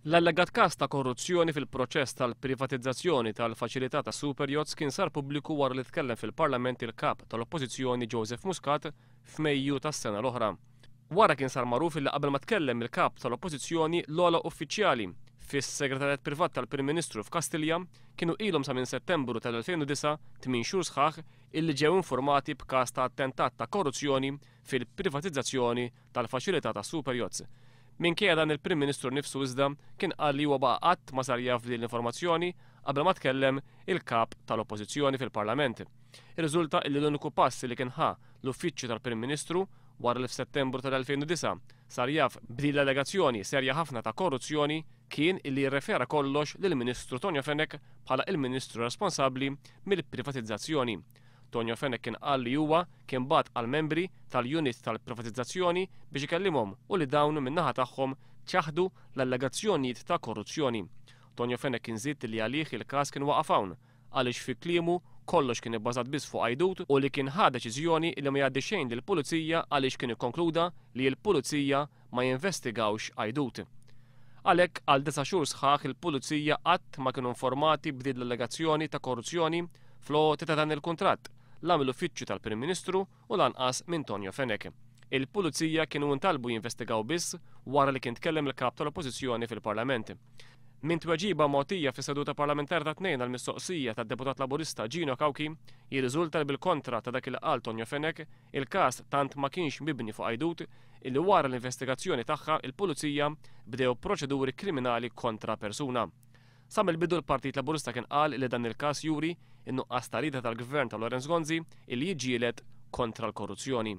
L-allegat każ ta' korruzzjoni fil-proċess tal-privatizzazzjoni tal-faċilità ta' Superyachts kien sar pubbliku wara li tkellem fil-Parlament il-kap tal-Oppożizzjoni Joseph Muscat f'Mejju tas-sena l-oħra. Wara kien sar magħruf li qabel ma tkellem il-kap tal-Oppożizzjoni l-ogħla uffiċjali fis-Segretarjat Privat tal-Prim Ministru f'Kastilja kienu ilhom sa minn Settembru tal-2009 8 xhur sħaħ illi ġew informati b'każ ta' attentat ta' korruzzjoni fil-privatizzazzjoni tal-faċilità ta' Superyachts. Minkejja dan il-Prim Ministru nnifsu iżda kien qal li huwa baqa' qatt ma sar jaf din l-informazzjoni qabel ma tkellem il-kap tal-Oppożizzjoni fil-Parlament. Ir-riżulta li l-uniku pass li kien ħa l-Uffiċċju tal-Prim Ministru wara li f'Settembru tal-2009 sar jaf b'din l-allegazzjoni serja ħafna ta' korruzzjoni kien illi jirrefera kollox lill-Ministru Tonio Fenech bħala il-Ministru responsabbli mill-privatizzazzjoni. Tonio Fenech kien qal li huwa kien bagħat għal membri tal-unit tal-privatizzazzjoni biex ikellimhom u li dawn min-naħa tagħhom ċaħdu l-allegazzjonijiet ta' korruzzjoni. Tonio Fenech kien żied li għalih il-każ kien waqaf hawn għaliex fi kliemu kollox kien ibbażat biss fuq għajdut u li kien ħa deċiżjoni li ma jgħaddi xejn lill-Pulizija għaliex kien ikkonkluda li l-Pulizija ma jinvestigawx għajdut. Għalhekk għal 9 xhur sħaħ il-Pulizija qatt ma kienu informati b'din l-allegazzjoni ta' korruzzjoni fl-ogħti ta' dan il-kuntratt la mill-Uffiċċju tal-Prim Ministru u lanqas minn Tonio Fenech. Il-Pulizija kienu ntalbu jinvestigaw biss wara li kien tkellem il-kap tal-Oppożizzjoni fil-Parlament. Min tweġiba mogħtija fis-seduta parlamentari ta' tnejn għall-mistoqsija tad-deputat Laburista Gino Cauchi jirriżulta li bil-kontra ta' dak il qal Tonio Fenech il-każ tant ma kienx mibni fuq għajdut illi wara l-investigazzjoni tagħha il-Pulizija bdew proċeduri kriminali kontra persuna. Sa mill-bidu l-Partit Laburista kien qal li dan il-każ juri in-nuqqas ta' rieda tal-Gvern ta' Lorenz Gonzi illi jiġġieled kontra l-korruzzjoni.